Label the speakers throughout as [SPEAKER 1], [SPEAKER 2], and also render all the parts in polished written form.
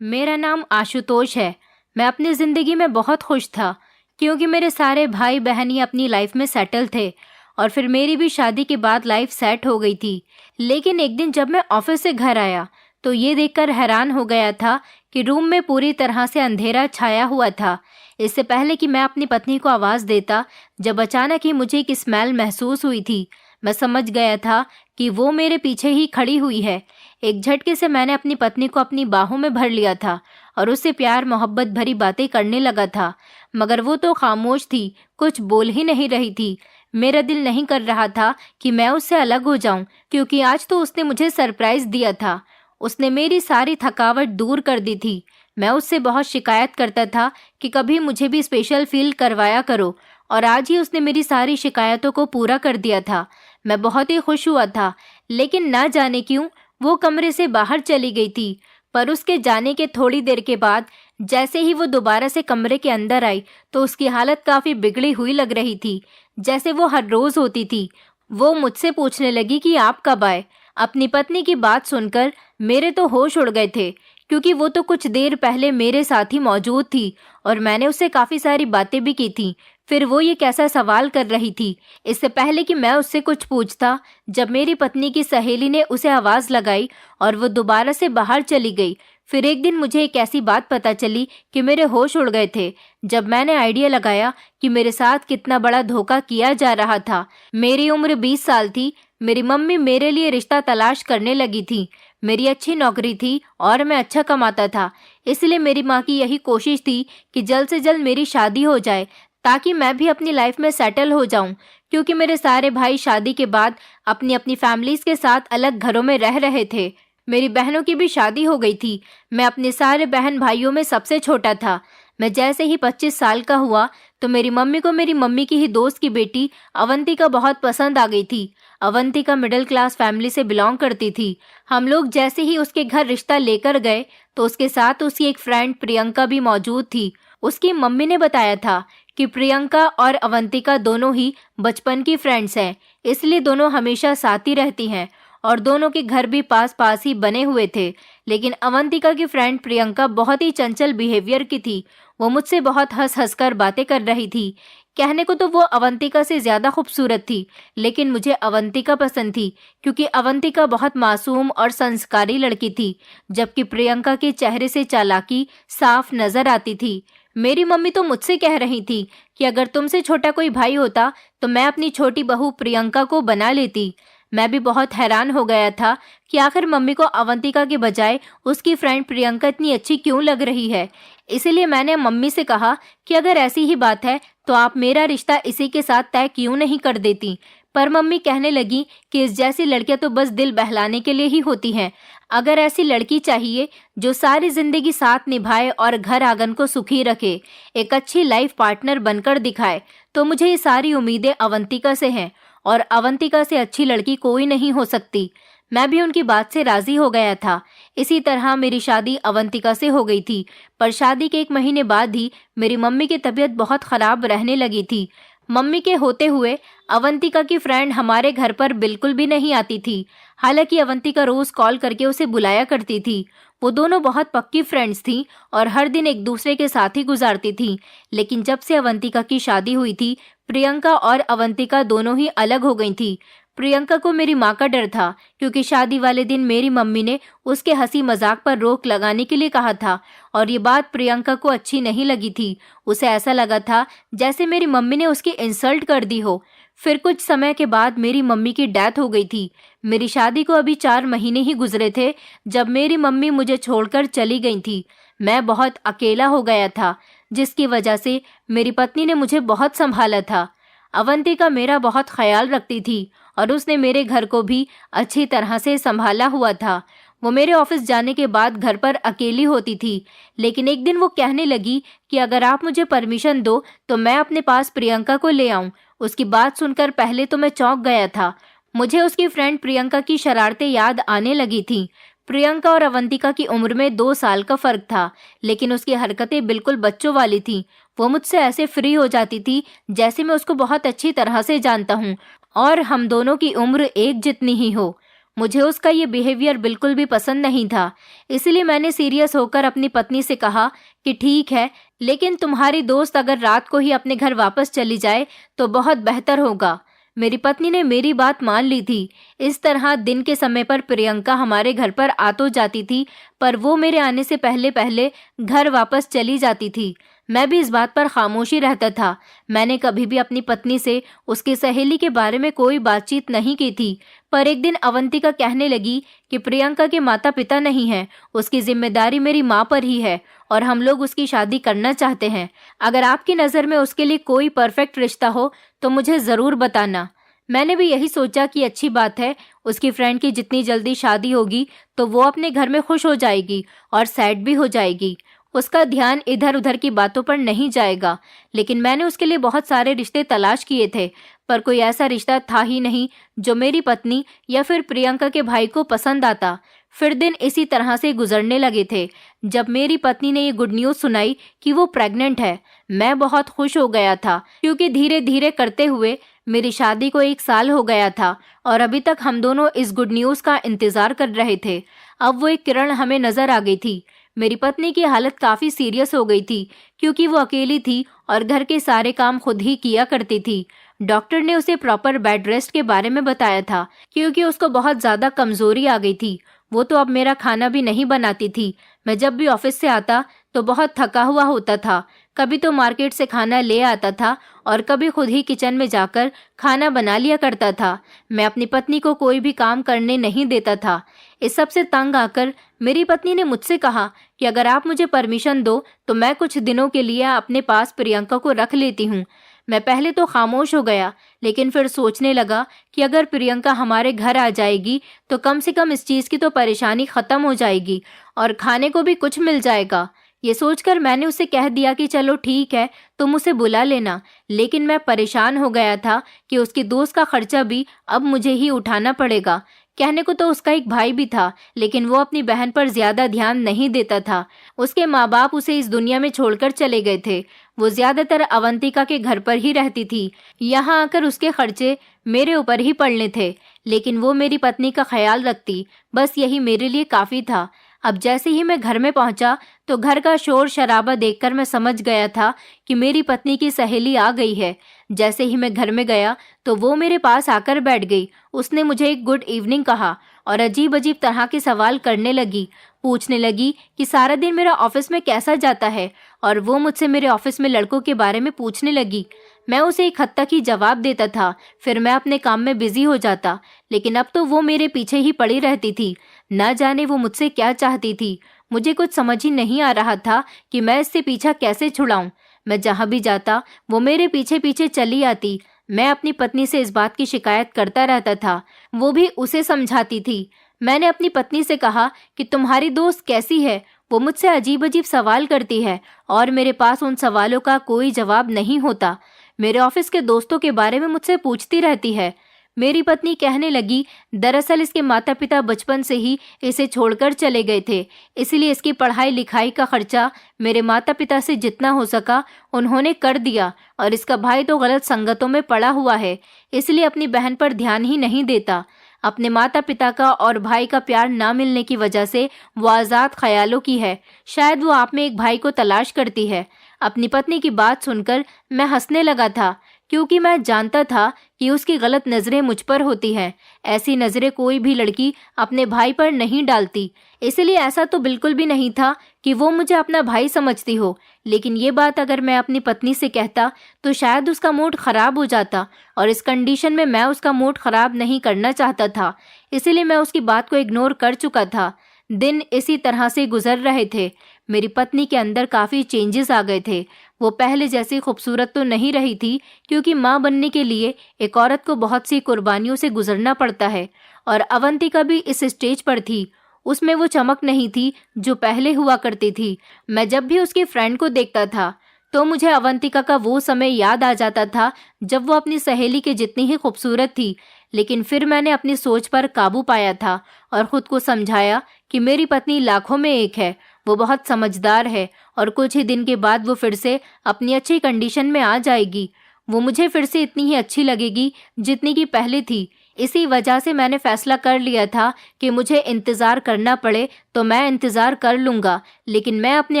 [SPEAKER 1] मेरा नाम आशुतोष है। मैं अपनी ज़िंदगी में बहुत खुश था क्योंकि मेरे सारे भाई बहन ही अपनी लाइफ में सेटल थे और फिर मेरी भी शादी के बाद लाइफ सेट हो गई थी। लेकिन एक दिन जब मैं ऑफिस से घर आया तो ये देखकर हैरान हो गया था कि रूम में पूरी तरह से अंधेरा छाया हुआ था। इससे पहले कि मैं अपनी पत्नी को आवाज़ देता, जब अचानक ही मुझे एक स्मेल महसूस हुई थी। मैं समझ गया था कि वो मेरे पीछे ही खड़ी हुई है। एक झटके से मैंने अपनी पत्नी को अपनी बाहों में भर लिया था और उससे प्यार मोहब्बत भरी बातें करने लगा था, मगर वो तो खामोश थी, कुछ बोल ही नहीं रही थी। मेरा दिल नहीं कर रहा था कि मैं उससे अलग हो जाऊं, क्योंकि आज तो उसने मुझे सरप्राइज दिया था। उसने मेरी सारी थकावट दूर कर दी थी। मैं उससे बहुत शिकायत करता था कि कभी मुझे भी स्पेशल फील करवाया करो, और आज ही उसने मेरी सारी शिकायतों को पूरा कर दिया था। मैं बहुत ही खुश हुआ था, लेकिन ना जाने क्यों वो कमरे से बाहर चली गई थी। पर उसके जाने के थोड़ी देर के बाद जैसे ही वो दोबारा से कमरे के अंदर आई तो उसकी हालत काफ़ी बिगड़ी हुई लग रही थी, जैसे वो हर रोज़ होती थी। वो मुझसे पूछने लगी कि आप कब आए। अपनी पत्नी की बात सुनकर मेरे तो होश उड़ गए थे, क्योंकि वो तो कुछ देर पहले मेरे साथ ही मौजूद थी और मैंने उससे काफ़ी सारी बातें भी की थी। फिर वो ये कैसा सवाल कर रही थी। इससे पहले कि मैं उससे कुछ पूछता, जब मेरी पत्नी की सहेली ने उसे आवाज़ लगाई और वो दोबारा से बाहर चली गई। फिर एक दिन मुझे एक ऐसी बात पता चली कि मेरे होश उड़ गए थे, जब मैंने आइडिया लगाया कि मेरे साथ कितना बड़ा धोखा किया जा रहा था। मेरी उम्र 20 साल थी। मेरी मम्मी मेरे लिए रिश्ता तलाश करने लगी थी। मेरी अच्छी नौकरी थी और मैं अच्छा कमाता था, इसलिए मेरी माँ की यही कोशिश थी कि जल्द से जल्द मेरी शादी हो जाए, ताकि मैं भी अपनी लाइफ में सेटल हो जाऊं, क्योंकि मेरे सारे भाई शादी के बाद अपनी अपनी फैमिलीज के साथ अलग घरों में रह रहे थे। मेरी बहनों की भी शादी हो गई थी। मैं अपने सारे बहन भाइयों में सबसे छोटा था। मैं जैसे ही 25 साल का हुआ तो मेरी मम्मी को मेरी मम्मी की ही दोस्त की बेटी अवंतिका बहुत पसंद आ गई थी। अवंतिका मिडिल क्लास फैमिली से बिलोंग करती थी। हम लोग जैसे ही उसके घर रिश्ता लेकर गए तो उसके साथ उसकी एक फ्रेंड प्रियंका भी मौजूद थी। उसकी मम्मी ने बताया था कि प्रियंका और अवंतिका दोनों ही बचपन की फ्रेंड्स हैं, इसलिए दोनों हमेशा साथ ही रहती हैं और दोनों के घर भी पास पास ही बने हुए थे। लेकिन अवंतिका की फ्रेंड प्रियंका बहुत ही चंचल बिहेवियर की थी। वो मुझसे बहुत हंस हंस कर बातें कर रही थी। कहने को तो वो अवंतिका से ज़्यादा खूबसूरत थी, लेकिन मुझे अवंतिका पसंद थी क्योंकि अवंतिका बहुत मासूम और संस्कारी लड़की थी, जबकि प्रियंका के चेहरे से चालाकी साफ नजर आती थी। मेरी मम्मी तो मुझसे कह रही थी कि अगर तुमसे छोटा कोई भाई होता तो मैं अपनी छोटी बहू प्रियंका को बना लेती। मैं भी बहुत हैरान हो गया था कि आखिर मम्मी को अवंतिका के बजाय उसकी फ्रेंड प्रियंका इतनी अच्छी क्यों लग रही है। इसीलिए मैंने मम्मी से कहा कि अगर ऐसी ही बात है तो आप मेरा रिश्ता इसी के साथ तय क्यों नहीं कर देती। पर मम्मी कहने लगी कि इस जैसी लड़कियां तो बस दिल बहलाने के लिए ही होती हैं। अगर ऐसी लड़की चाहिए जो सारी जिंदगी साथ निभाए और घर आंगन को सुखी रखे, एक अच्छी लाइफ पार्टनर बनकर दिखाए, तो मुझे ये सारी उम्मीदें अवंतिका से हैं और अवंतिका से अच्छी लड़की कोई नहीं हो सकती। मैं भी उनकी बात से राजी हो गया था। इसी तरह मेरी शादी अवंतिका से हो गई थी। पर शादी के 1 महीने बाद ही मेरी मम्मी की तबीयत बहुत खराब रहने लगी थी। मम्मी के होते हुए अवंतिका की फ्रेंड हमारे घर पर बिल्कुल भी नहीं आती थी। हालांकि अवंतिका रोज कॉल करके उसे बुलाया करती थी। वो दोनों बहुत पक्की फ्रेंड्स थीं और हर दिन एक दूसरे के साथ ही गुजारती थीं। लेकिन जब से अवंतिका की शादी हुई थी, प्रियंका और अवंतिका दोनों ही अलग हो गई थी। प्रियंका को मेरी माँ का डर था, क्योंकि शादी वाले दिन मेरी मम्मी ने उसके हंसी मजाक पर रोक लगाने के लिए कहा था और ये बात प्रियंका को अच्छी नहीं लगी थी। उसे ऐसा लगा था जैसे मेरी मम्मी ने उसकी इंसल्ट कर दी हो। फिर कुछ समय के बाद मेरी मम्मी की डेथ हो गई थी। मेरी शादी को अभी 4 महीने ही गुजरे थे जब मेरी मम्मी मुझे छोड़कर चली गई थी। मैं बहुत अकेला हो गया था, जिसकी वजह से मेरी पत्नी ने मुझे बहुत संभाला था। अवंतिका मेरा बहुत ख्याल रखती थी और उसने मेरे घर को भी अच्छी तरह से संभाला हुआ था। वो मेरे ऑफिस जाने के बाद घर पर अकेली होती थी, लेकिन एक दिन वो कहने लगी कि अगर आप मुझे परमिशन दो तो मैं अपने पास प्रियंका को ले आऊं। उसकी बात सुनकर पहले तो मैं चौंक गया था। मुझे उसकी फ्रेंड प्रियंका की शरारतें याद आने लगी थीं। प्रियंका और अवंतिका की उम्र में 2 साल का फर्क था, लेकिन उसकी हरकतें बिल्कुल बच्चों वाली थीं। वो मुझसे ऐसे फ्री हो जाती थी जैसे मैं उसको बहुत अच्छी तरह से जानता हूँ और हम दोनों की उम्र एक जितनी ही हो। मुझे उसका ये बिहेवियर बिल्कुल भी पसंद नहीं था। इसलिए मैंने सीरियस होकर अपनी पत्नी से कहा कि ठीक है, लेकिन तुम्हारी दोस्त अगर रात को ही अपने घर वापस चली जाए तो बहुत बेहतर होगा। मेरी पत्नी ने मेरी बात मान ली थी। इस तरह दिन के समय पर प्रियंका हमारे घर पर आ तो जाती थी, पर वो मेरे आने से पहले पहले घर वापस चली जाती थी। मैं भी इस बात पर खामोशी रहता था। मैंने कभी भी अपनी पत्नी से उसकी सहेली के बारे में कोई बातचीत नहीं की थी, पर एक दिन अवंतिका कहने लगी कि प्रियंका के माता पिता नहीं हैं, उसकी जिम्मेदारी मेरी माँ पर ही है और हम लोग उसकी शादी करना चाहते हैं। अगर आपकी नज़र में उसके लिए कोई परफेक्ट रिश्ता हो तो मुझे ज़रूर बताना। मैंने भी यही सोचा कि अच्छी बात है, उसकी फ्रेंड की जितनी जल्दी शादी होगी तो वो अपने घर में खुश हो जाएगी और सैड भी हो जाएगी। उसका ध्यान इधर उधर की बातों पर नहीं जाएगा। लेकिन मैंने उसके लिए बहुत सारे रिश्ते तलाश किए थे, पर कोई ऐसा रिश्ता था ही नहीं जो मेरी पत्नी या फिर प्रियंका के भाई को पसंद आता। फिर दिन इसी तरह से गुजरने लगे थे। जब मेरी पत्नी ने ये गुड न्यूज़ सुनाई कि वो प्रेग्नेंट है, मैं बहुत खुश हो गया था, क्योंकि धीरे धीरे करते हुए मेरी शादी को 1 साल हो गया था और अभी तक हम दोनों इस गुड न्यूज़ का इंतजार कर रहे थे। अब वो एक किरण हमें नजर आ गई थी। मेरी पत्नी की हालत काफी सीरियस हो गई थी, क्योंकि वो अकेली थी और घर के सारे काम खुद ही किया करती थी। डॉक्टर ने उसे प्रॉपर बेड रेस्ट के बारे में बताया था, क्योंकि उसको बहुत ज्यादा कमजोरी आ गई थी। वो तो अब मेरा खाना भी नहीं बनाती थी। मैं जब भी ऑफिस से आता तो बहुत थका हुआ होता था। कभी तो मार्केट से खाना ले आता था और कभी खुद ही किचन में जाकर खाना बना लिया करता था। मैं अपनी पत्नी को कोई भी काम करने नहीं देता था। इस सब से तंग आकर मेरी पत्नी ने मुझसे कहा कि अगर आप मुझे परमिशन दो तो मैं कुछ दिनों के लिए अपने पास प्रियंका को रख लेती हूँ। मैं पहले तो खामोश हो गया, लेकिन फिर सोचने लगा कि अगर प्रियंका हमारे घर आ जाएगी तो कम से कम इस चीज़ की तो परेशानी ख़त्म हो जाएगी और खाने को भी कुछ मिल जाएगा। ये सोचकर मैंने उसे कह दिया कि चलो ठीक है, तुम उसे बुला लेना। लेकिन मैं परेशान हो गया था कि उसकी दोस्त का खर्चा भी अब मुझे ही उठाना पड़ेगा। कहने को तो उसका एक भाई भी था, लेकिन वो अपनी बहन पर ज्यादा ध्यान नहीं देता था। उसके माँ बाप उसे इस दुनिया में छोड़कर चले गए थे। वो ज्यादातर अवंतिका के घर पर ही रहती थी। यहाँ आकर उसके खर्चे मेरे ऊपर ही पड़ने थे, लेकिन वो मेरी पत्नी का ख्याल रखती, बस यही मेरे लिए काफी था। अब जैसे ही मैं घर में पहुंचा तो घर का शोर शराबा देखकर मैं समझ गया था कि मेरी पत्नी की सहेली आ गई है। जैसे ही मैं घर में गया तो वो मेरे पास आकर बैठ गई। उसने मुझे एक गुड इवनिंग कहा और अजीब अजीब तरह के सवाल करने लगी। पूछने लगी कि सारा दिन मेरा ऑफिस में कैसा जाता है, और वो मुझसे मेरे ऑफिस में लड़कों के बारे में पूछने लगी। मैं उसे एक हद तक ही जवाब देता था, फिर मैं अपने काम में बिजी हो जाता। लेकिन अब तो वो मेरे पीछे ही पड़ी रहती थी। ना जाने वो मुझसे क्या चाहती थी। मुझे कुछ समझ ही नहीं आ रहा था कि मैं इससे पीछा कैसे छुड़ाऊं। मैं जहां भी जाता वो मेरे पीछे पीछे चली आती। मैं अपनी पत्नी से इस बात की शिकायत करता रहता था, वो भी उसे समझाती थी। मैंने अपनी पत्नी से कहा कि तुम्हारी दोस्त कैसी है, वो मुझसे अजीब अजीब सवाल करती है और मेरे पास उन सवालों का कोई जवाब नहीं होता। मेरे ऑफिस के दोस्तों के बारे में मुझसे पूछती रहती है। मेरी पत्नी कहने लगी, दरअसल इसके माता पिता बचपन से ही इसे छोड़कर चले गए थे, इसलिए इसकी पढ़ाई लिखाई का खर्चा मेरे माता पिता से जितना हो सका उन्होंने कर दिया, और इसका भाई तो गलत संगतों में पड़ा हुआ है, इसलिए अपनी बहन पर ध्यान ही नहीं देता। अपने माता पिता का और भाई का प्यार ना मिलने की वजह से वो आज़ाद ख्यालों की है। शायद वो आप में एक भाई को तलाश करती है। अपनी पत्नी की बात सुनकर मैं हंसने लगा था, क्योंकि मैं जानता था कि उसकी गलत नज़रें मुझ पर होती हैं। ऐसी नज़रें कोई भी लड़की अपने भाई पर नहीं डालती, इसलिए ऐसा तो बिल्कुल भी नहीं था कि वो मुझे अपना भाई समझती हो। लेकिन ये बात अगर मैं अपनी पत्नी से कहता तो शायद उसका मूड ख़राब हो जाता, और इस कंडीशन में मैं उसका मूड ख़राब नहीं करना चाहता था, इसलिए मैं उसकी बात को इग्नोर कर चुका था। दिन इसी तरह से गुजर रहे थे। मेरी पत्नी के अंदर काफ़ी चेंजेस आ गए थे। वो पहले जैसी खूबसूरत तो नहीं रही थी, क्योंकि माँ बनने के लिए एक औरत को बहुत सी कुर्बानियों से गुजरना पड़ता है, और अवंतिका भी इस स्टेज पर थी। उसमें वो चमक नहीं थी जो पहले हुआ करती थी। मैं जब भी उसकी फ्रेंड को देखता था तो मुझे अवंतिका का वो समय याद आ जाता था जब वो अपनी सहेली के जितनी ही खूबसूरत थी। लेकिन फिर मैंने अपनी सोच पर काबू पाया था और खुद को समझाया कि मेरी पत्नी लाखों में एक है, वो बहुत समझदार है, और कुछ ही दिन के बाद वो फिर से अपनी अच्छी कंडीशन में आ जाएगी। वो मुझे फिर से इतनी ही अच्छी लगेगी जितनी की पहले थी। इसी वजह से मैंने फैसला कर लिया था कि मुझे इंतज़ार करना पड़े तो मैं इंतज़ार कर लूँगा, लेकिन मैं अपने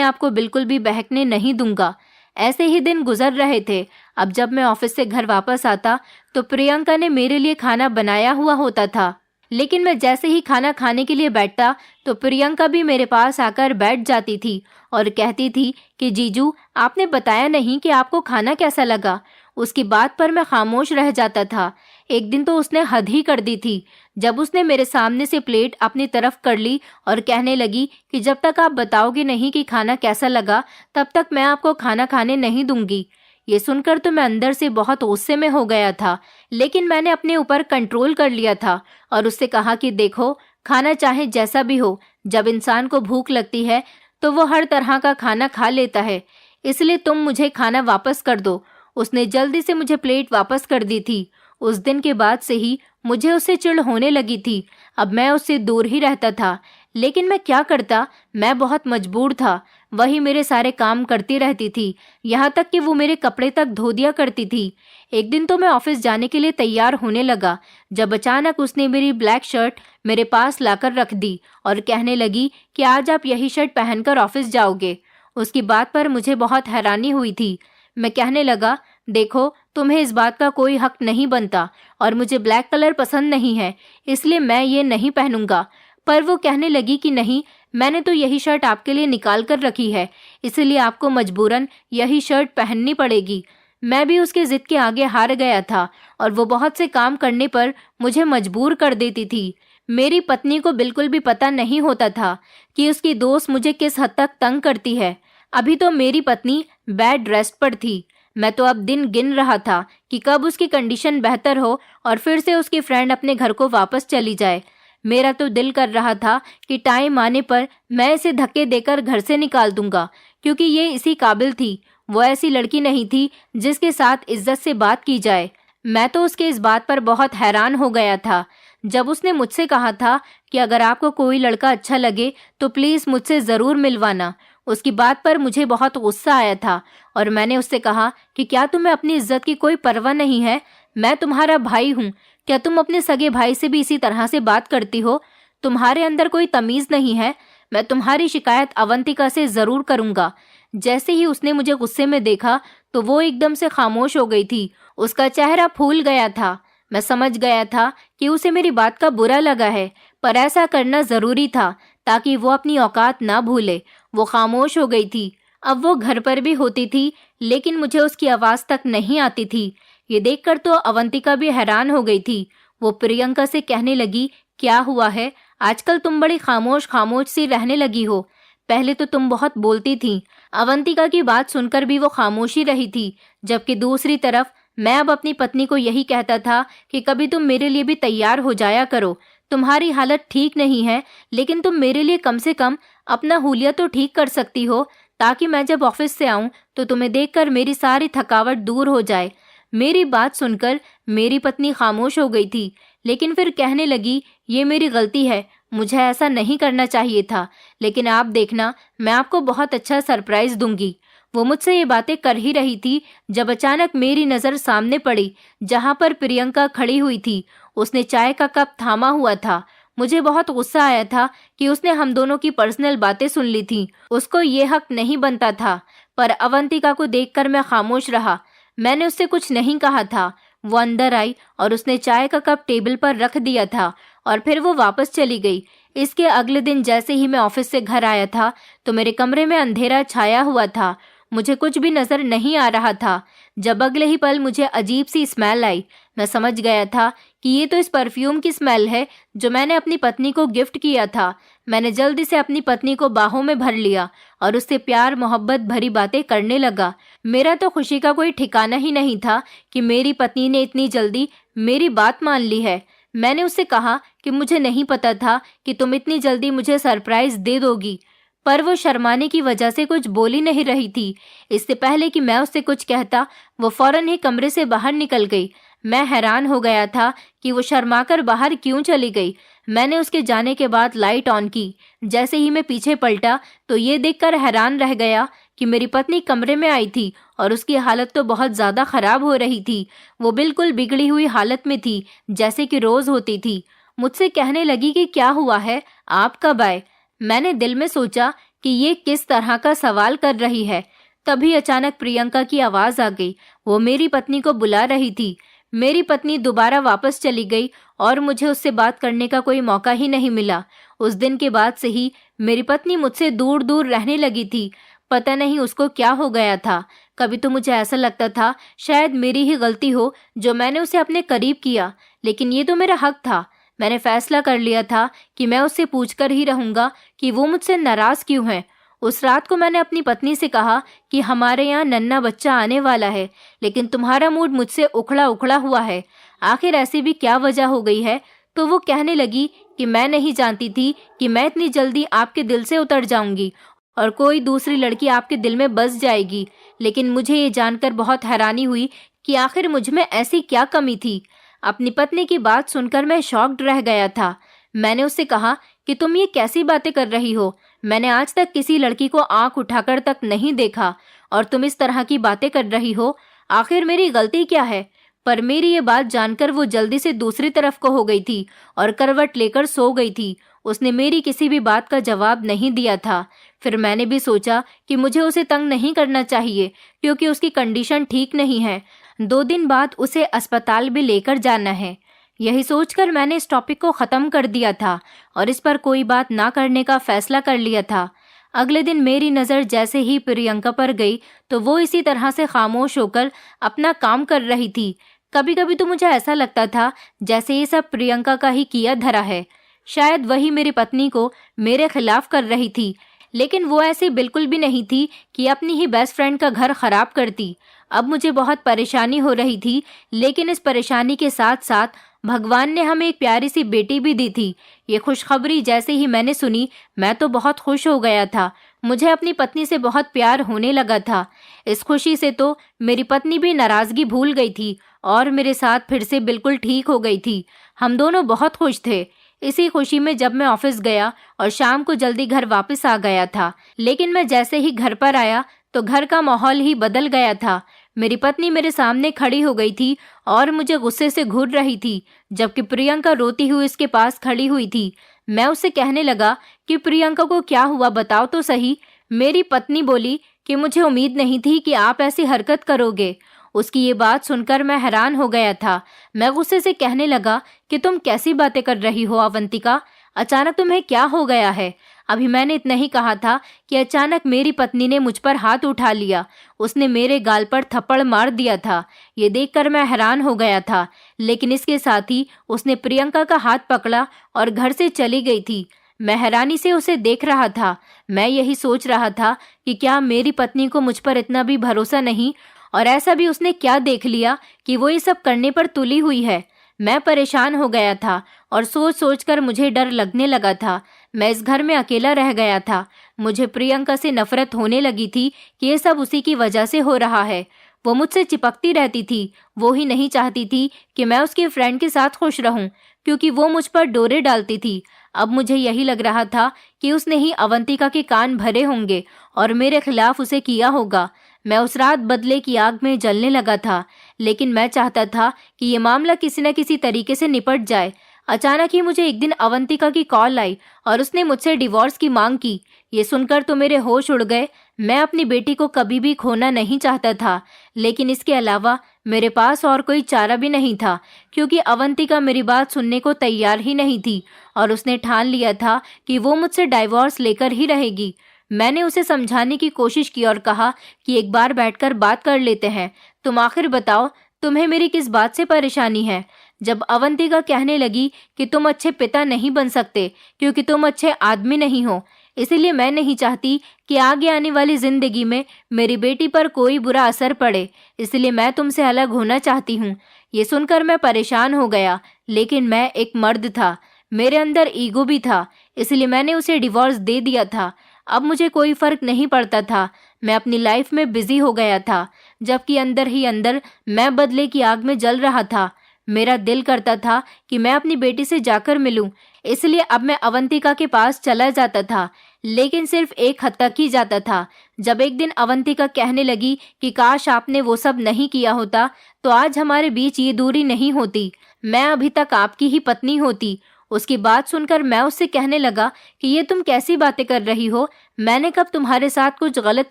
[SPEAKER 1] आप को बिल्कुल भी बहकने नहीं दूँगा। ऐसे ही दिन गुजर रहे थे। अब जब मैं ऑफिस से घर वापस आता तो प्रियंका ने मेरे लिए खाना बनाया हुआ होता था, लेकिन मैं जैसे ही खाना खाने के लिए बैठता तो प्रियंका भी मेरे पास आकर बैठ जाती थी और कहती थी कि जीजू, आपने बताया नहीं कि आपको खाना कैसा लगा। उसकी बात पर मैं खामोश रह जाता था। एक दिन तो उसने हद ही कर दी थी, जब उसने मेरे सामने से प्लेट अपनी तरफ कर ली और कहने लगी कि जब तक आप बताओगे नहीं कि खाना कैसा लगा तब तक मैं आपको खाना खाने नहीं दूंगी। ये सुनकर तो मैं अंदर से बहुत गुस्से में हो गया था, लेकिन मैंने अपने ऊपर कंट्रोल कर लिया था और उससे कहा कि देखो, खाना चाहे जैसा भी हो, जब इंसान को भूख लगती है तो वो हर तरह का खाना खा लेता है, इसलिए तुम मुझे खाना वापस कर दो। उसने जल्दी से मुझे प्लेट वापस कर दी थी। उस दिन के बाद से ही मुझे उससे चिढ़ होने लगी थी। अब मैं उससे दूर ही रहता था, लेकिन मैं क्या करता, मैं बहुत मजबूर था। वही मेरे सारे काम करती रहती थी, यहाँ तक कि वो मेरे कपड़े तक धो दिया करती थी। एक दिन तो मैं ऑफिस जाने के लिए तैयार होने लगा जब अचानक उसने मेरी ब्लैक शर्ट मेरे पास लाकर रख दी और कहने लगी कि आज आप यही शर्ट पहनकर ऑफिस जाओगे। उसकी बात पर मुझे बहुत हैरानी हुई थी। मैं कहने लगा, देखो, तुम्हें इस बात का कोई हक नहीं बनता और मुझे ब्लैक कलर पसंद नहीं है, इसलिए मैं ये नहीं पहनूंगा। पर वो कहने लगी कि नहीं, मैंने तो यही शर्ट आपके लिए निकाल कर रखी है, इसलिए आपको मजबूरन यही शर्ट पहननी पड़ेगी। मैं भी उसके जिद के आगे हार गया था और वो बहुत से काम करने पर मुझे मजबूर कर देती थी। मेरी पत्नी को बिल्कुल भी पता नहीं होता था कि उसकी दोस्त मुझे किस हद तक तंग करती है। अभी तो मेरी पत्नी बेड रेस्ट पर थी। मैं तो अब दिन गिन रहा था कि कब उसकी कंडीशन बेहतर हो और फिर से उसकी फ्रेंड अपने घर को वापस चली जाए। मेरा तो दिल कर रहा था कि टाइम आने पर मैं इसे धक्के देकर घर से निकाल दूंगा, क्योंकि ये इसी काबिल थी। वो ऐसी लड़की नहीं थी जिसके साथ इज्जत से बात की जाए। मैं तो उसके इस बात पर बहुत हैरान हो गया था जब उसने मुझसे कहा था कि अगर आपको कोई लड़का अच्छा लगे तो प्लीज़ मुझसे ज़रूर मिलवाना। उसकी बात पर मुझे बहुत गुस्सा आया था और मैंने उससे कहा कि क्या तुम्हें अपनी इज्जत की कोई परवाह नहीं है? मैं तुम्हारा भाई हूँ, क्या तुम अपने सगे भाई से भी इसी तरह से बात करती हो? तुम्हारे अंदर कोई तमीज़ नहीं है। मैं तुम्हारी शिकायत अवंतिका से ज़रूर करूँगा। जैसे ही उसने मुझे गुस्से में देखा तो वो एकदम से खामोश हो गई थी। उसका चेहरा फूल गया था। मैं समझ गया था कि उसे मेरी बात का बुरा लगा है, पर ऐसा करना ज़रूरी था ताकि वो अपनी औकात ना भूले। वो खामोश हो गई थी। अब वो घर पर भी होती थी, लेकिन मुझे उसकी आवाज़ तक नहीं आती थी। ये देखकर तो अवंतिका भी हैरान हो गई थी। वो प्रियंका से कहने लगी, क्या हुआ है? आजकल तुम बड़ी खामोश खामोश सी रहने लगी हो। पहले तो तुम बहुत बोलती थी। अवंतिका की बात सुनकर भी वो खामोशी रही थी, जबकि दूसरी तरफ मैं अब अपनी पत्नी को यही कहता था कि कभी तुम मेरे लिए भी तैयार हो जाया करो। तुम्हारी हालत ठीक नहीं है, लेकिन तुम मेरे लिए कम से कम अपना हुलिया तो ठीक कर सकती हो, ताकि मैं जब ऑफिस से आऊं तो तुम्हें देखकर मेरी सारी थकावट दूर हो जाए। मेरी बात सुनकर मेरी पत्नी खामोश हो गई थी, लेकिन फिर कहने लगी, ये मेरी गलती है, मुझे ऐसा नहीं करना चाहिए था, लेकिन आप देखना, मैं आपको बहुत अच्छा सरप्राइज दूंगी। वो मुझसे ये बातें कर ही रही थी जब अचानक मेरी नज़र सामने पड़ी, जहां पर प्रियंका खड़ी हुई थी। उसने चाय का कप थामा हुआ था। मुझे बहुत गुस्सा आया था कि उसने हम दोनों की पर्सनल बातें सुन ली थी। उसको ये हक नहीं बनता था, पर अवंतिका को देखकर मैं खामोश रहा। मैंने उससे कुछ नहीं कहा था। वो अंदर आई और उसने चाय का कप टेबल पर रख दिया था और फिर वो वापस चली गई। इसके अगले दिन जैसे ही मैं ऑफिस से घर आया था तो मेरे कमरे में अंधेरा छाया हुआ था। मुझे कुछ भी नजर नहीं आ रहा था। जब अगले ही पल मुझे अजीब सी स्मेल आई, मैं समझ गया था कि ये तो इस परफ्यूम की स्मेल है जो मैंने अपनी पत्नी को गिफ्ट किया था। मैंने जल्दी से अपनी पत्नी को बाहों में भर लिया और उससे प्यार मोहब्बत भरी बातें करने लगा। मेरा तो खुशी का कोई ठिकाना ही नहीं था कि मेरी पत्नी ने इतनी जल्दी मेरी बात मान ली है। मैंने उससे कहा कि मुझे नहीं पता था कि तुम इतनी जल्दी मुझे सरप्राइज दे दोगी, पर वो शर्माने की वजह से कुछ बोल ही नहीं रही थी। इससे पहले कि मैं उससे कुछ कहता, वो फौरन ही कमरे से बाहर निकल गई। मैं हैरान हो गया था कि वो शर्माकर बाहर क्यों चली गई। मैंने उसके जाने के बाद लाइट ऑन की। जैसे ही मैं पीछे पलटा तो ये देखकर हैरान रह गया कि मेरी पत्नी कमरे में आई थी और उसकी हालत तो बहुत ज़्यादा ख़राब हो रही थी। वो बिल्कुल बिगड़ी हुई हालत में थी, जैसे कि रोज़ होती थी। मुझसे कहने लगी कि क्या हुआ है, आप कब आए? मैंने दिल में सोचा कि ये किस तरह का सवाल कर रही है। तभी अचानक प्रियंका की आवाज़ आ गई। वो मेरी पत्नी को बुला रही थी। मेरी पत्नी दोबारा वापस चली गई और मुझे उससे बात करने का कोई मौका ही नहीं मिला। उस दिन के बाद से ही मेरी पत्नी मुझसे दूर दूर रहने लगी थी। पता नहीं उसको क्या हो गया था। कभी तो मुझे ऐसा लगता था शायद मेरी ही गलती हो जो मैंने उसे अपने करीब किया, लेकिन ये तो मेरा हक था। मैंने फैसला कर लिया था कि मैं उससे पूछकर ही रहूंगा कि वो मुझसे नाराज क्यों है। उस रात को मैंने अपनी पत्नी से कहा कि हमारे यहाँ नन्हा बच्चा आने वाला है, लेकिन तुम्हारा मूड मुझसे उखड़ा उखड़ा हुआ है। आखिर ऐसी भी क्या वजह हो गई है? तो वो कहने लगी कि मैं नहीं जानती थी कि मैं इतनी जल्दी आपके दिल से उतर जाऊंगी और कोई दूसरी लड़की आपके दिल में बस जाएगी। लेकिन मुझे ये जानकर बहुत हैरानी हुई कि आखिर मुझ में ऐसी क्या कमी थी। अपनी पत्नी की बात सुनकर मैं शॉक्ड रह गया था। मैंने उससे कहा कि तुम ये कैसी बातें कर रही हो? मैंने आज तक किसी लड़की को आंख उठाकर तक नहीं देखा और तुम इस तरह की बातें कर रही हो। आखिर मेरी गलती क्या है? पर मेरी ये बात जानकर वो जल्दी से दूसरी तरफ को हो गई थी और करवट लेकर सो गई थी। उसने मेरी किसी भी बात का जवाब नहीं दिया था। फिर मैंने भी सोचा कि मुझे उसे तंग नहीं करना चाहिए, क्योंकि उसकी कंडीशन ठीक नहीं है। 2 दिन बाद उसे अस्पताल भी लेकर जाना है। यही सोचकर मैंने इस टॉपिक को ख़त्म कर दिया था और इस पर कोई बात ना करने का फैसला कर लिया था। अगले दिन मेरी नज़र जैसे ही प्रियंका पर गई तो वो इसी तरह से खामोश होकर अपना काम कर रही थी। कभी कभी तो मुझे ऐसा लगता था जैसे ये सब प्रियंका का ही किया धरा है। शायद वही मेरी पत्नी को मेरे खिलाफ कर रही थी, लेकिन वो ऐसी बिल्कुल भी नहीं थी कि अपनी ही बेस्ट फ्रेंड का घर खराब करती। अब मुझे बहुत परेशानी हो रही थी, लेकिन इस परेशानी के साथ साथ भगवान ने हमें एक प्यारी सी बेटी भी दी थी। ये खुशखबरी जैसे ही मैंने सुनी, मैं तो बहुत खुश हो गया था। मुझे अपनी पत्नी से बहुत प्यार होने लगा था। इस खुशी से तो मेरी पत्नी भी नाराज़गी भूल गई थी और मेरे साथ फिर से बिल्कुल ठीक हो गई थी। हम दोनों बहुत खुश थे। इसी खुशी में जब मैं ऑफिस गया और शाम को जल्दी घर वापस आ गया था, लेकिन मैं जैसे ही घर पर आया तो घर का माहौल ही बदल गया था। मेरी पत्नी मेरे सामने खड़ी हो गई थी और मुझे गुस्से से घूर रही थी, जबकि प्रियंका रोती हुई इसके पास खड़ी हुई थी। मैं उससे कहने लगा कि प्रियंका को क्या हुआ, बताओ तो सही। मेरी पत्नी बोली कि मुझे उम्मीद नहीं थी कि आप ऐसी हरकत करोगे। उसकी ये बात सुनकर मैं हैरान हो गया था। मैं गुस्से से कहने लगा कि तुम कैसी बातें कर रही हो अवंतिका? अचानक तुम्हें क्या हो गया है? अभी मैंने इतना ही कहा था कि अचानक मेरी पत्नी ने मुझ पर हाथ उठा लिया। उसने मेरे गाल पर थप्पड़ मार दिया था। ये देखकर मैं हैरान हो गया था, लेकिन इसके साथ ही उसने प्रियंका का हाथ पकड़ा और घर से चली गई थी। मैं हैरानी से उसे देख रहा था। मैं यही सोच रहा था कि क्या मेरी पत्नी को मुझ पर इतना भी भरोसा नहीं, और ऐसा भी उसने क्या देख लिया कि वो ये सब करने पर तुली हुई है। मैं परेशान हो गया था और सोच सोच कर मुझे डर लगने लगा था। मैं इस घर में अकेला रह गया था। मुझे प्रियंका से नफरत होने लगी थी कि ये सब उसी की वजह से हो रहा है। वो मुझसे चिपकती रहती थी। वो ही नहीं चाहती थी कि मैं उसके फ्रेंड के साथ खुश रहूं, क्योंकि वो मुझ पर डोरे डालती थी। अब मुझे यही लग रहा था कि उसने ही अवंतिका के कान भरे होंगे और मेरे खिलाफ उसे किया होगा। मैं उस रात बदले की आग में जलने लगा था, लेकिन मैं चाहता था कि ये मामला किसी न किसी तरीके से निपट जाए। अचानक ही मुझे एक दिन अवंतिका की कॉल आई और उसने मुझसे डिवोर्स की मांग की। ये सुनकर तो मेरे होश उड़ गए। मैं अपनी बेटी को कभी भी खोना नहीं चाहता था, लेकिन इसके अलावा मेरे पास और कोई चारा भी नहीं था, क्योंकि अवंतिका मेरी बात सुनने को तैयार ही नहीं थी और उसने ठान लिया था कि वो मुझसे डाइवोर्स लेकर ही रहेगी। मैंने उसे समझाने की कोशिश की और कहा कि एक बार बैठकर बात कर लेते हैं। तुम आखिर बताओ, तुम्हें मेरी किस बात से परेशानी है? जब अवंतिका कहने लगी कि तुम अच्छे पिता नहीं बन सकते क्योंकि तुम अच्छे आदमी नहीं हो, इसीलिए मैं नहीं चाहती कि आगे आने वाली जिंदगी में मेरी बेटी पर कोई बुरा असर पड़े, इसलिए मैं तुमसे अलग होना चाहती हूँ। ये सुनकर मैं परेशान हो गया, लेकिन मैं एक मर्द था, मेरे अंदर ईगो भी था, इसलिए मैंने उसे डिवोर्स दे दिया था। अब मुझे कोई फर्क नहीं पड़ता था। मैं अपनी लाइफ में बिजी हो गया था, जबकि अंदर ही अंदर मैं बदले की आग में जल रहा था। मेरा दिल करता था कि मैं अपनी बेटी से जाकर मिलूं, इसलिए अब मैं अवंतिका के पास चला जाता था। लेकिन सिर्फ एक हद तक ही जाता था। जब एक दिन अवंतिका कहने लगी कि काश आपने वो सब नहीं किया होता तो आज हमारे बीच ये दूरी नहीं होती, मैं अभी तक आपकी ही पत्नी होती। उसकी बात सुनकर मैं उससे कहने लगा कि ये तुम कैसी बातें कर रही हो, मैंने कब तुम्हारे साथ कुछ गलत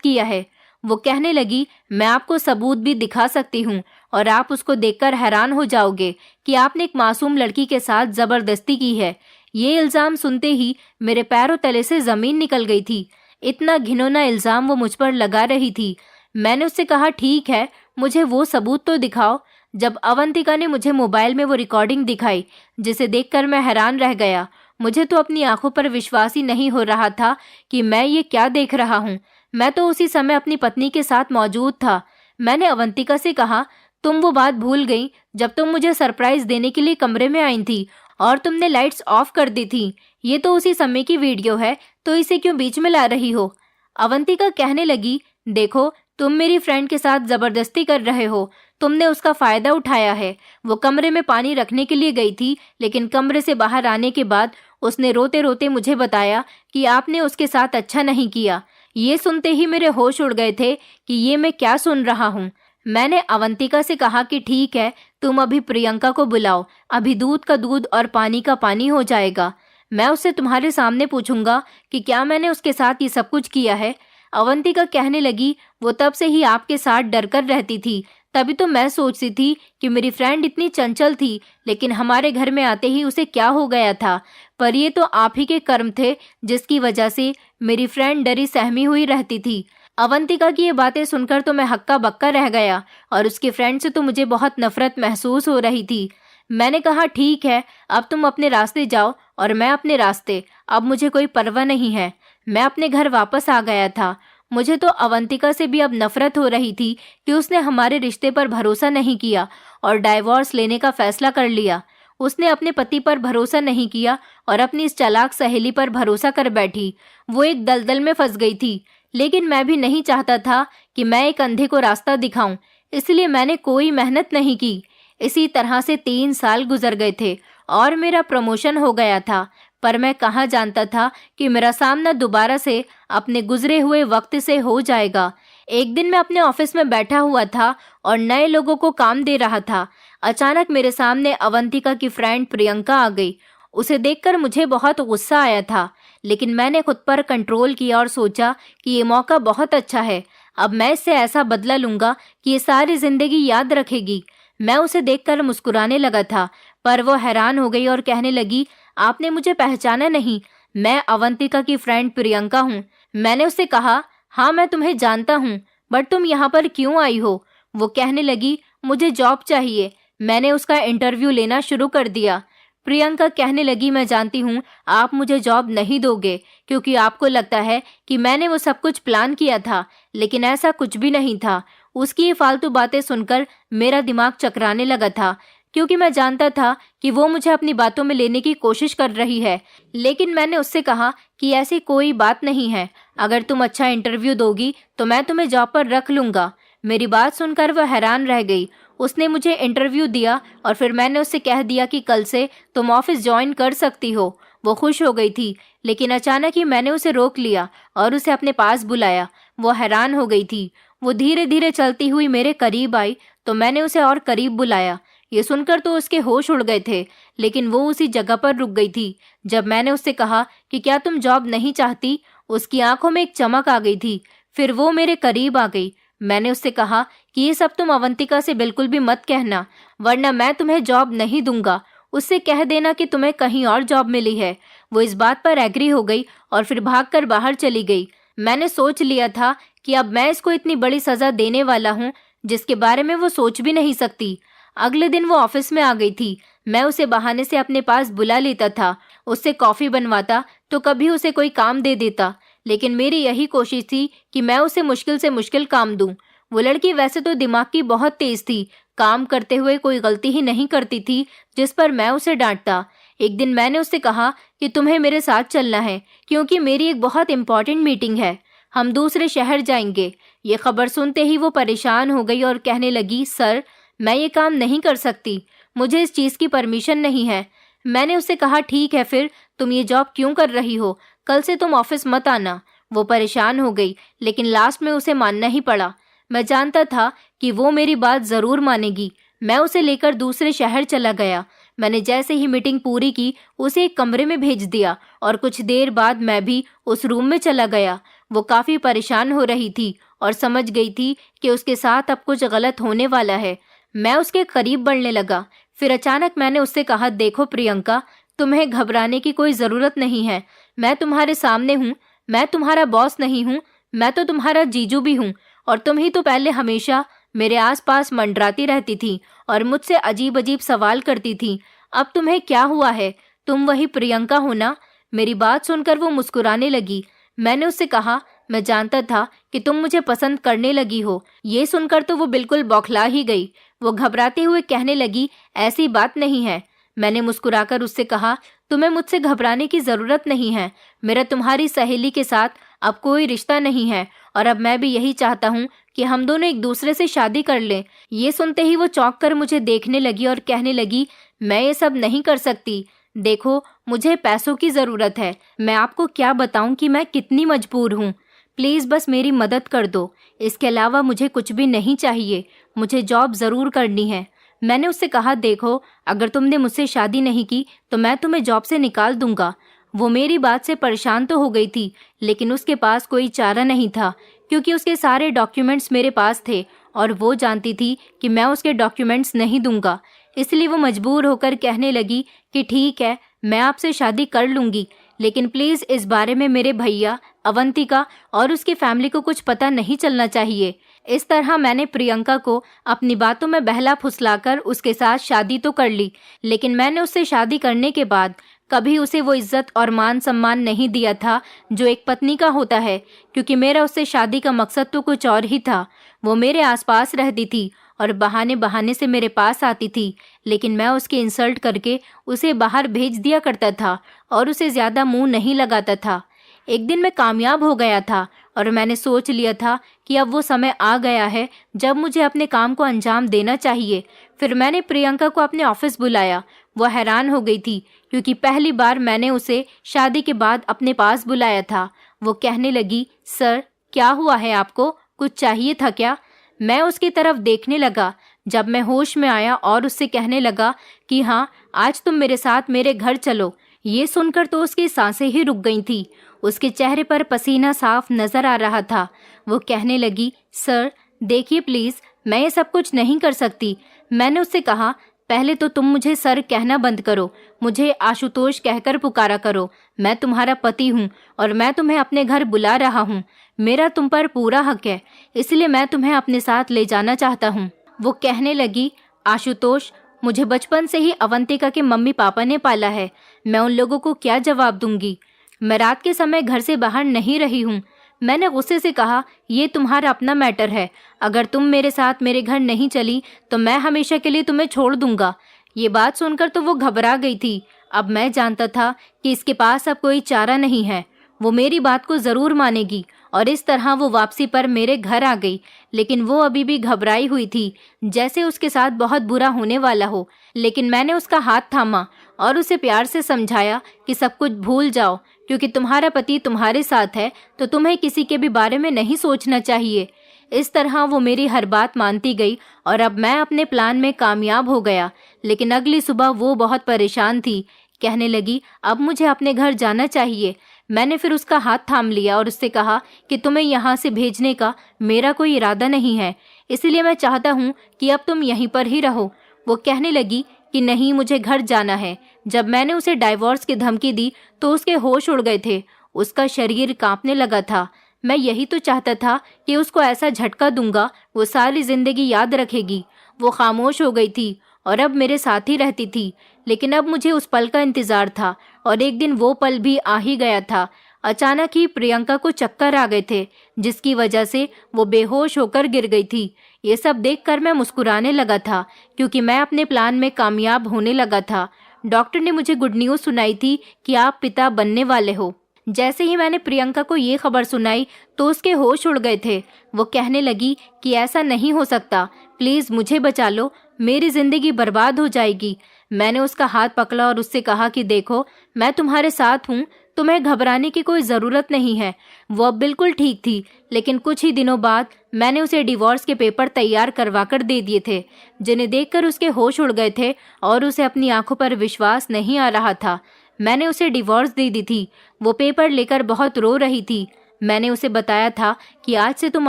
[SPEAKER 1] किया है। वो कहने लगी, मैं आपको सबूत भी दिखा सकती हूँ और आप उसको देखकर हैरान हो जाओगे कि आपने एक मासूम लड़की के साथ जबरदस्ती की है। ये इल्जाम सुनते ही मेरे पैरों तले से जमीन निकल गई थी। इतना घिनौना इल्जाम वो मुझ पर लगा रही थी। मैंने उससे कहा, ठीक है, मुझे वो सबूत तो दिखाओ। जब अवंतिका ने मुझे मोबाइल में वो रिकॉर्डिंग दिखाई, जिसे देखकर मैं हैरान रह गया। मुझे तो अपनी आंखों पर विश्वास ही नहीं हो रहा था कि मैं ये क्या देख रहा हूँ। मैं तो उसी समय अपनी पत्नी के साथ मौजूद था। मैंने अवंतिका से कहा, तुम वो बात भूल गई जब तुम मुझे सरप्राइज देने के लिए कमरे में आई थी और तुमने लाइट्स ऑफ कर दी थी। ये तो उसी समय की वीडियो है, तो इसे क्यों बीच में ला रही हो। अवंतिका कहने लगी, देखो, तुम मेरी फ्रेंड के साथ जबरदस्ती कर रहे हो। तुमने उसका फायदा उठाया है। वो कमरे में पानी रखने के लिए गई थी, लेकिन कमरे से बाहर आने के बाद उसने रोते रोते मुझे बताया कि आपने उसके साथ अच्छा नहीं किया। ये सुनते ही मेरे होश उड़ गए थे कि ये मैं क्या सुन रहा हूँ। मैंने अवंतिका से कहा कि ठीक है, तुम अभी प्रियंका को बुलाओ, अभी दूध का दूध और पानी का पानी हो जाएगा। मैं उससे तुम्हारे सामने पूछूंगा कि क्या मैंने उसके साथ ये सब कुछ किया है। अवंतिका कहने लगी, वो तब से ही आपके साथ डर कर रहती थी। तभी तो मैं सोचती थी कि मेरी फ्रेंड इतनी चंचल थी, लेकिन हमारे घर में आते ही उसे क्या हो गया था। पर ये तो आप ही के कर्म थे, जिसकी वजह से मेरी फ्रेंड डरी सहमी हुई रहती थी। अवंतिका की ये बातें सुनकर तो मैं हक्का बक्का रह गया और उसकी फ्रेंड से तो मुझे बहुत नफरत महसूस हो रही थी। मैंने कहा, ठीक है, अब तुम अपने रास्ते जाओ और मैं अपने रास्ते। अब मुझे कोई परवाह नहीं है। मैं अपने घर वापस आ गया था। मुझे तो अवंतिका से भी अब नफरत हो रही थी कि उसने हमारे रिश्ते पर भरोसा नहीं किया और डाइवोर्स लेने का फैसला कर लिया। उसने अपने पति पर भरोसा नहीं किया और अपनी इस चालाक सहेली पर भरोसा कर बैठी। वो एक दलदल में फंस गई थी, लेकिन मैं भी नहीं चाहता था कि मैं एक अंधे को रास्ता दिखाऊं, इसलिए मैंने कोई मेहनत नहीं की। इसी तरह से 3 साल गुजर गए थे और मेरा प्रमोशन हो गया था। पर मैं कहाँ जानता था कि मेरा सामना दोबारा से अपने गुजरे हुए वक्त से हो जाएगा। एक दिन मैं अपने ऑफिस में बैठा हुआ था और नए लोगों को काम दे रहा था। अचानक मेरे सामने अवंतिका की फ्रेंड प्रियंका आ गई। उसे देखकर मुझे बहुत गुस्सा आया था, लेकिन मैंने खुद पर कंट्रोल किया और सोचा कि ये मौका बहुत अच्छा है। अब मैं इससे ऐसा बदला लूंगा कि ये सारी जिंदगी याद रखेगी। मैं उसे देखकर मुस्कुराने लगा था, पर वो हैरान हो गई और कहने लगी, आपने मुझे पहचाना नहीं? मैं अवंतिका की फ्रेंड प्रियंका हूँ। मैंने उससे कहा, हाँ, मैं तुम्हें जानता हूँ, बट तुम यहाँ पर क्यों आई हो? वो कहने लगी, मुझे जॉब चाहिए। मैंने उसका इंटरव्यू लेना शुरू कर दिया। प्रियंका कहने लगी, मैं जानती हूँ आप मुझे जॉब नहीं दोगे क्योंकि आपको लगता है कि मैंने वो सब कुछ प्लान किया था, लेकिन ऐसा कुछ भी नहीं था। उसकी ये फालतू बातें सुनकर मेरा दिमाग चकराने लगा था, क्योंकि मैं जानता था कि वो मुझे अपनी बातों में लेने की कोशिश कर रही है। लेकिन मैंने उससे कहा कि ऐसी कोई बात नहीं है, अगर तुम अच्छा इंटरव्यू दोगी तो मैं तुम्हें जॉब पर रख लूंगा। मेरी बात सुनकर वह हैरान रह गई। उसने मुझे इंटरव्यू दिया और फिर मैंने उससे कह दिया कि कल से तुम ऑफिस ज्वाइन कर सकती हो। वो खुश हो गई थी, लेकिन अचानक ही मैंने उसे रोक लिया और उसे अपने पास बुलाया। वो हैरान हो गई थी। वो धीरे धीरे चलती हुई मेरे करीब आई तो मैंने उसे और करीब बुलाया। ये सुनकर तो उसके होश उड़ गए थे, लेकिन वो उसी जगह पर रुक गई थी। जब मैंने उससे कहा कि क्या तुम जॉब नहीं चाहती, उसकी आंखों में एक चमक आ गई थी। फिर वो मेरे करीब आ गई। मैंने उससे कहा कि ये सब तुम अवंतिका से बिल्कुल भी मत कहना, वरना मैं तुम्हें जॉब नहीं दूंगा। उससे कह देना कि तुम्हें कहीं और जॉब मिली है। वो इस बात पर एग्री हो गई और फिर भागकर बाहर चली गई। मैंने सोच लिया था कि अब मैं इसको इतनी बड़ी सजा देने वाला हूँ जिसके बारे में वो सोच भी नहीं सकती। अगले दिन वो ऑफिस में आ गई थी। मैं उसे बहाने से अपने पास बुला लेता था, उससे कॉफी बनवाता तो कभी उसे कोई काम दे देता, लेकिन मेरी यही कोशिश थी कि मैं उसे मुश्किल से मुश्किल काम दूं। वो लड़की वैसे तो दिमाग की बहुत तेज थी, काम करते हुए कोई गलती ही नहीं करती थी जिस पर मैं उसे डांटता। एक दिन मैंने उससे कहा कि तुम्हें मेरे साथ चलना है क्योंकि मेरी एक बहुत इंपॉर्टेंट मीटिंग है, हम दूसरे शहर जाएंगे। ये खबर सुनते ही वो परेशान हो गई और कहने लगी, सर, मैं ये काम नहीं कर सकती, मुझे इस चीज़ की परमिशन नहीं है। मैंने उससे कहा, ठीक है, फिर तुम ये जॉब क्यों कर रही हो? कल से तुम ऑफिस मत आना। वो परेशान हो गई, लेकिन लास्ट में उसे मानना ही पड़ा। मैं जानता था कि वो मेरी बात ज़रूर मानेगी। मैं उसे लेकर दूसरे शहर चला गया। मैंने जैसे ही मीटिंग पूरी की उसे एक कमरे में भेज दिया और कुछ देर बाद मैं भी उस रूम में चला गया। वो काफ़ी परेशान हो रही थी और समझ गई थी कि उसके साथ अब कुछ गलत होने वाला है। मैं उसके करीब बढ़ने लगा। फिर अचानक मैंने उससे कहा, देखो प्रियंका, तुम्हें घबराने की कोई ज़रूरत नहीं है। मैं तुम्हारे सामने हूँ। मैं तुम्हारा बॉस नहीं हूँ, मैं तो तुम्हारा जीजू भी हूँ। और तुम ही तो पहले हमेशा मेरे आसपास मंडराती रहती थी और मुझसे अजीब अजीब सवाल करती थी। अब तुम्हें क्या हुआ है? तुम वही प्रियंका हो ना? मेरी बात सुनकर वो मुस्कुराने लगी। मैंने उससे कहा, मैं जानता था कि तुम मुझे पसंद करने लगी हो। ये सुनकर तो वो बिल्कुल बौखला ही गई। वो घबराते हुए कहने लगी, ऐसी बात नहीं है। मैंने मुस्कुराकर उससे कहा, तुम्हें मुझसे घबराने की ज़रूरत नहीं है। मेरा तुम्हारी सहेली के साथ अब कोई रिश्ता नहीं है और अब मैं भी यही चाहता हूँ कि हम दोनों एक दूसरे से शादी कर लें। ये सुनते ही वो चौंक कर मुझे देखने लगी और कहने लगी, मैं ये सब नहीं कर सकती। देखो, मुझे पैसों की ज़रूरत है। मैं आपको क्या बताऊँ कि मैं कितनी मजबूर हूँ। प्लीज़ बस मेरी मदद कर दो। इसके अलावा मुझे कुछ भी नहीं चाहिए। मुझे जॉब ज़रूर करनी है। मैंने उससे कहा, देखो, अगर तुमने मुझसे शादी नहीं की तो मैं तुम्हें जॉब से निकाल दूंगा। वो मेरी बात से परेशान तो हो गई थी, लेकिन उसके पास कोई चारा नहीं था क्योंकि उसके सारे डॉक्यूमेंट्स मेरे पास थे और वो जानती थी कि मैं उसके डॉक्यूमेंट्स नहीं दूंगा। इसलिए वो मजबूर होकर कहने लगी कि ठीक है, मैं आपसे शादी कर लूंगी, लेकिन प्लीज़ इस बारे में मेरे भैया, अवंतिका और उसकी फैमिली को कुछ पता नहीं चलना चाहिए। इस तरह मैंने प्रियंका को अपनी बातों में बहला फुसलाकर उसके साथ शादी तो कर ली, लेकिन मैंने उससे शादी करने के बाद कभी उसे वो इज्जत और मान सम्मान नहीं दिया था जो एक पत्नी का होता है, क्योंकि मेरा उससे शादी का मकसद तो कुछ और ही था। वो मेरे आसपास रहती थी और बहाने बहाने से मेरे पास आती थी, लेकिन मैं उसकी इंसल्ट करके उसे बाहर भेज दिया करता था और उसे ज़्यादा मुंह नहीं लगाता था। एक दिन मैं कामयाब हो गया था और मैंने सोच लिया था कि अब वो समय आ गया है जब मुझे अपने काम को अंजाम देना चाहिए। फिर मैंने प्रियंका को अपने ऑफिस बुलाया। वो हैरान हो गई थी क्योंकि पहली बार मैंने उसे शादी के बाद अपने पास बुलाया था। वो कहने लगी, सर, क्या हुआ है आपको? कुछ चाहिए था क्या? मैं उसकी तरफ देखने लगा। जब मैं होश में आया और उससे कहने लगा कि हाँ, आज तुम मेरे साथ मेरे घर चलो, ये सुनकर तो उसकी सांसें ही रुक गई थी। उसके चेहरे पर पसीना साफ नजर आ रहा था। वो कहने लगी, सर देखिए प्लीज़, मैं ये सब कुछ नहीं कर सकती। मैंने उससे कहा, पहले तो तुम मुझे सर कहना बंद करो, मुझे आशुतोष कहकर पुकारा करो। मैं तुम्हारा पति हूँ और मैं तुम्हें अपने घर बुला रहा हूँ। मेरा तुम पर पूरा हक है, इसलिए मैं तुम्हें अपने साथ ले जाना चाहता हूँ। वो कहने लगी, आशुतोष, मुझे बचपन से ही अवंतिका के मम्मी पापा ने पाला है। मैं उन लोगों को क्या जवाब दूंगी? मैं रात के समय घर से बाहर नहीं रही हूँ। मैंने गुस्से से कहा, ये तुम्हारा अपना मैटर है। अगर तुम मेरे साथ मेरे घर नहीं चली तो मैं हमेशा के लिए तुम्हें छोड़ दूंगा। ये बात सुनकर तो वो घबरा गई थी। अब मैं जानता था कि इसके पास अब कोई चारा नहीं है। वो मेरी बात को ज़रूर मानेगी और इस तरह वो वापसी पर मेरे घर आ गई। लेकिन वो अभी भी घबराई हुई थी, जैसे उसके साथ बहुत बुरा होने वाला हो। लेकिन मैंने उसका हाथ थामा और उसे प्यार से समझाया कि सब कुछ भूल जाओ, क्योंकि तुम्हारा पति तुम्हारे साथ है तो तुम्हें किसी के भी बारे में नहीं सोचना चाहिए। इस तरह वो मेरी हर बात मानती गई और अब मैं अपने प्लान में कामयाब हो गया। लेकिन अगली सुबह वो बहुत परेशान थी। कहने लगी, अब मुझे अपने घर जाना चाहिए। मैंने फिर उसका हाथ थाम लिया और उससे कहा कि तुम्हें यहाँ से भेजने का मेरा कोई इरादा नहीं है, इसलिए मैं चाहता हूँ कि अब तुम यहीं पर ही रहो। वो कहने लगी कि नहीं, मुझे घर जाना है। जब मैंने उसे डाइवोर्स की धमकी दी तो उसके होश उड़ गए थे। उसका शरीर कांपने लगा था। मैं यही तो चाहता था कि उसको ऐसा झटका दूंगा वो सारी जिंदगी याद रखेगी। वो खामोश हो गई थी और अब मेरे साथ ही रहती थी। लेकिन अब मुझे उस पल का इंतजार था और एक दिन वो पल भी आ ही गया था। अचानक ही प्रियंका को चक्कर आ गए थे, जिसकी वजह से वो बेहोश होकर गिर गई थी। ये सब देखकर मैं मुस्कुराने लगा था क्योंकि मैं अपने प्लान में कामयाब होने लगा था। डॉक्टर ने मुझे गुड न्यूज़ सुनाई थी कि आप पिता बनने वाले हो। जैसे ही मैंने प्रियंका को ये खबर सुनाई तो उसके होश उड़ गए थे। वो कहने लगी कि ऐसा नहीं हो सकता, प्लीज़ मुझे बचा लो, मेरी ज़िंदगी बर्बाद हो जाएगी। मैंने उसका हाथ पकड़ा और उससे कहा कि देखो, मैं तुम्हारे साथ हूँ, तुम्हें घबराने की कोई ज़रूरत नहीं है। वो अब बिल्कुल ठीक थी, लेकिन कुछ ही दिनों बाद मैंने उसे डिवोर्स के पेपर तैयार करवा कर दे दिए थे, जिन्हें देखकर उसके होश उड़ गए थे और उसे अपनी आंखों पर विश्वास नहीं आ रहा था। मैंने उसे डिवोर्स दे दी थी। वो पेपर लेकर बहुत रो रही थी। मैंने उसे बताया था कि आज से तुम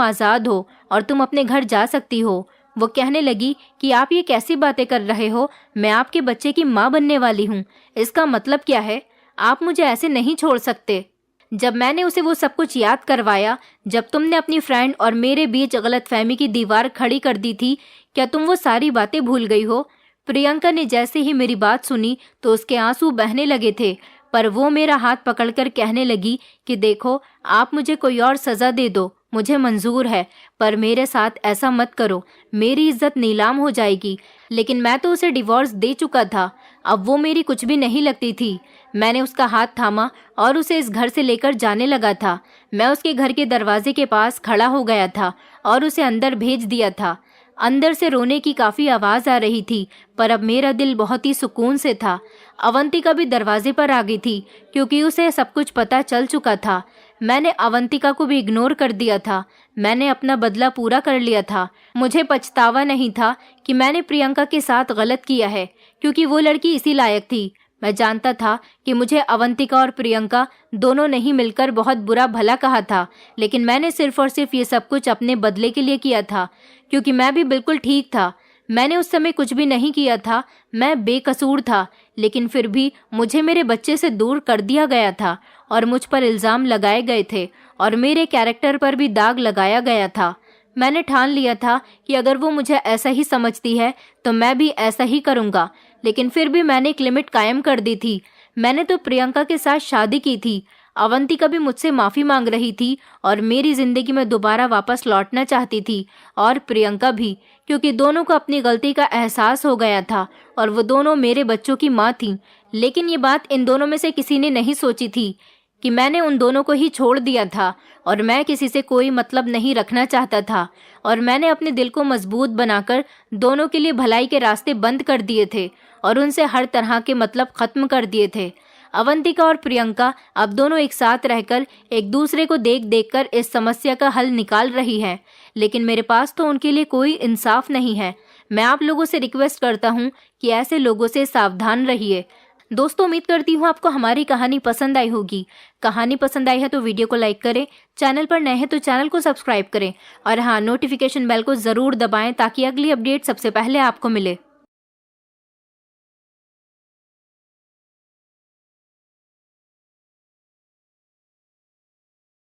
[SPEAKER 1] आज़ाद हो और तुम अपने घर जा सकती हो। वो कहने लगी कि आप ये कैसी बातें कर रहे हो, मैं आपके बच्चे की माँ बनने वाली हूँ। इसका मतलब क्या है? आप मुझे ऐसे नहीं छोड़ सकते। जब मैंने उसे वो सब कुछ याद करवाया, जब तुमने अपनी फ्रेंड और मेरे बीच गलतफहमी की दीवार खड़ी कर दी थी, क्या तुम वो सारी बातें भूल गई हो? प्रियंका ने जैसे ही मेरी बात सुनी तो उसके आंसू बहने लगे थे, पर वो मेरा हाथ पकड़कर कहने लगी कि देखो, आप मुझे कोई और सज़ा दे दो, मुझे मंजूर है, पर मेरे साथ ऐसा मत करो, मेरी इज्जत नीलाम हो जाएगी। लेकिन मैं तो उसे डिवोर्स दे चुका था, अब वो मेरी कुछ भी नहीं लगती थी। मैंने उसका हाथ थामा और उसे इस घर से लेकर जाने लगा था। मैं उसके घर के दरवाजे के पास खड़ा हो गया था और उसे अंदर भेज दिया था। अंदर से रोने की काफ़ी आवाज़ आ रही थी, पर अब मेरा दिल बहुत ही सुकून से था। अवंतिका भी दरवाजे पर आ गई थी, क्योंकि उसे सब कुछ पता चल चुका था। मैंने अवंतिका को भी इग्नोर कर दिया था। मैंने अपना बदला पूरा कर लिया था। मुझे पछतावा नहीं था कि मैंने प्रियंका के साथ गलत किया है, क्योंकि वो लड़की इसी लायक थी। मैं जानता था कि मुझे अवंतिका और प्रियंका दोनों ने ही मिलकर बहुत बुरा भला कहा था, लेकिन मैंने सिर्फ और सिर्फ ये सब कुछ अपने बदले के लिए किया था, क्योंकि मैं भी बिल्कुल ठीक था। मैंने उस समय कुछ भी नहीं किया था, मैं बेकसूर था, लेकिन फिर भी मुझे मेरे बच्चे से दूर कर दिया गया था और मुझ पर इल्ज़ाम लगाए गए थे और मेरे कैरेक्टर पर भी दाग लगाया गया था। मैंने ठान लिया था कि अगर वो मुझे ऐसा ही समझती है तो मैं भी ऐसा ही करूँगा, लेकिन फिर भी मैंने एक लिमिट कायम कर दी थी। मैंने तो प्रियंका के साथ शादी की थी। अवंतिका भी मुझसे माफ़ी मांग रही थी और मेरी ज़िंदगी में दोबारा वापस लौटना चाहती थी, और प्रियंका भी, क्योंकि दोनों को अपनी गलती का एहसास हो गया था और वो दोनों मेरे बच्चों की माँ थीं। लेकिन ये बात इन दोनों में से किसी ने नहीं सोची थी कि मैंने उन दोनों को ही छोड़ दिया था और मैं किसी से कोई मतलब नहीं रखना चाहता था, और मैंने अपने दिल को मजबूत बनाकर दोनों के लिए भलाई के रास्ते बंद कर दिए थे और उनसे हर तरह के मतलब खत्म कर दिए थे। अवंतिका और प्रियंका अब दोनों एक साथ रहकर एक दूसरे को देख देख कर इस समस्या का हल निकाल रही हैं, लेकिन मेरे पास तो उनके लिए कोई इंसाफ नहीं है। मैं आप लोगों से रिक्वेस्ट करता हूँ कि ऐसे लोगों से सावधान रहिए। दोस्तों, उम्मीद करती हूँ आपको हमारी कहानी पसंद आई होगी। कहानी पसंद आई है तो वीडियो को लाइक करें, चैनल पर नए हैं तो चैनल को सब्सक्राइब करें और हाँ, नोटिफिकेशन बेल को ज़रूर दबाएं ताकि अगली अपडेट सबसे पहले आपको मिले।